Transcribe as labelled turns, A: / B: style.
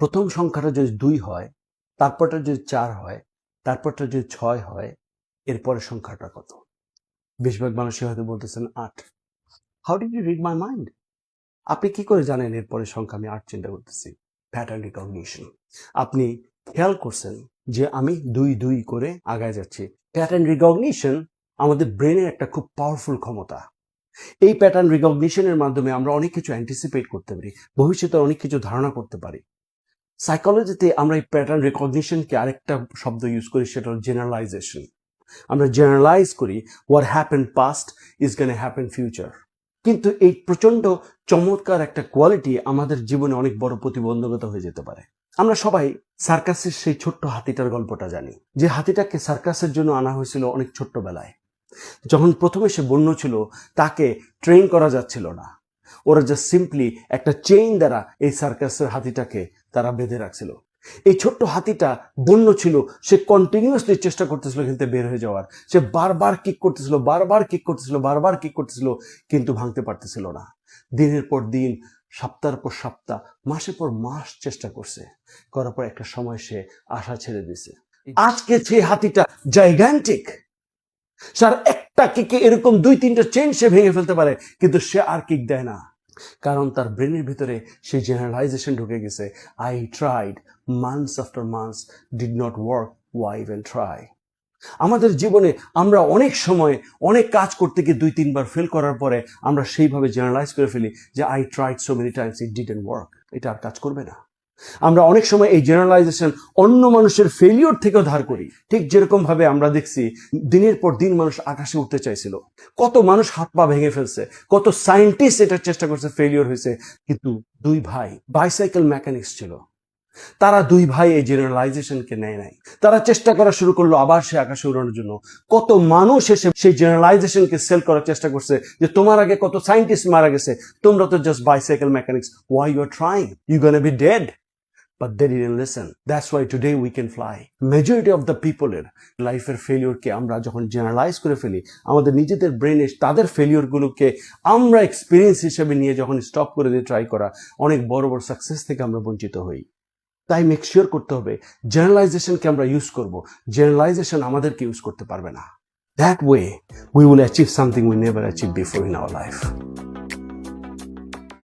A: প্রথম সংখ্যাটা যদি 2 হয়, তারপরটা যদি 4 হয়, তারপরটা যদি 6 হয়, এরপরের সংখ্যাটা কত? বেশিরভাগ মানুষই হয়তো বলতেছেন 8। How did you read my mind? আপনি কি করে জানেন এরপরের সংখ্যা আমি 8 চিন্তা করতেছি? Pattern recognition. আপনি খেয়াল করছেন যে আমি 2 করে আগায় যাচ্ছি। প্যাটার্ন রিকগনিশন আমাদের ব্রেনের একটা খুব পাওয়ারফুল ক্ষমতা। এই প্যাটার্ন রিকগনিশনের মাধ্যমে আমরা অনেক কিছু অ্যান্টিসিপেট করতে পারি, ভবিষ্যতে অনেক কিছু ধারণা করতে পারি। সাইকোলজিতে আমরা এই প্যাটার্ন রিকগনিশনকে আরেকটা শব্দ ইউজ করি, সেটা হল জেনারেলাইজেশন। আমরা জেনারেলাইজ করি what happen past is gonna happen future. কিন্তু এই প্রচণ্ড চমৎকার একটা কোয়ালিটি আমাদের জীবনে অনেক বড় প্রতিবন্ধকতা হয়ে যেতে পারে। আমরা সবাই সার্কাসের সেই ছোট্ট হাতিটার গল্পটা জানি, যে হাতিটাকে সার্কাসের জন্য আনা হয়েছিল অনেক ছোট্টবেলায়। যখন প্রথমে সে বন্য ছিল, তাকে ট্রেন করা যাচ্ছিল না। ওরা জাস্ট সিম্পলি একটা চেইন দ্বারা এই সার্কাসের হাতিটাকে তারা বেঁধে রাখছিল। এই ছোট্ট হাতিটা বন্য ছিল, সে কন্টিনিউয়াসলি চেষ্টা করতেছিল কিন্তু বের হয়ে যাওয়ার। সে বারবার কিক করতেছিল, কিন্তু ভাঙতে পারতেছিল না। দিনের পর দিন, সপ্তাহের পর সপ্তাহ, মাসের পর মাস চেষ্টা করছে, করার পর একটা সময় সে আশা ছেড়ে দিছে। আজকে সেই হাতিটা জাইগ্যান্টিক। স্যার একটা কিকে এরকম 2-3টা চেইন সে ভেঙে ফেলতে পারে, কিন্তু সে আর কিক দেয় না, কারণ তার ব্রেনের ভিতরে সেই জেনারেলাইজেশন ঢুকে গেছে। I tried, months after months, did not work, why even try. আমাদের জীবনে আমরা অনেক সময় অনেক কাজ করতে গিয়ে 2-3 বার ফেল করার পরে আমরা সেইভাবে জেনারেলাইজ করে ফেলি যে I tried so many Times, it didn't work, এটা আর কাজ করবে না। আমরা অনেক সময় এই জেনারেলাইজেশন অন্য মানুষের ফেলিওর থেকেও ধার করি। ঠিক যেরকম ভাবে আমরা দেখছি দিনের পর দিন মানুষ আকাশে উঠতে চাইছিল, কত মানুষ হাত পা ভেঙে ফেলছে, কত সায়েন্টিস্ট এটার চেষ্টা করছে, ফেলিওর হয়েছে। কিন্তু 2 ভাই বাইসাইকেল মেকানিক্স ছিল, তারা 2 ভাই এই জেনারেলাইজেশনকে নেয় নাই। তারা চেষ্টা করা শুরু করলো আবার সে আকাশে উড়ানোর জন্য। কত মানুষ এসে সেই জেনারেলাইজেশনকে সেল করার চেষ্টা করছে যে তোমার আগে কত সায়েন্টিস্ট মারা গেছে, তোমরা তো just bicycle mechanics, why you are trying, you gonna be dead. But they didn't listen. That's why today we can fly. Majority of the people এর লাইফের ফেলিওরকে আমরা যখন জেনারেলাইজ করে ফেলি, আমাদের নিজেদের ব্রেনে তাদের ফেলিওরগুলোকে আমরা এক্সপিরিয়েন্স হিসেবে নিয়ে যখন স্টপ করে দিয়ে ট্রাই করা, অনেক বড় বড় সাকসেস থেকে আমরা বঞ্চিত হই। তাই মেক শিওর করতে হবে জেনারেলাইজেশনকে আমরা ইউজ করব, জেনারেলাইজেশন আমাদেরকে ইউজ করতে পারবে না। That way we will achieve something we never achieved before in our life.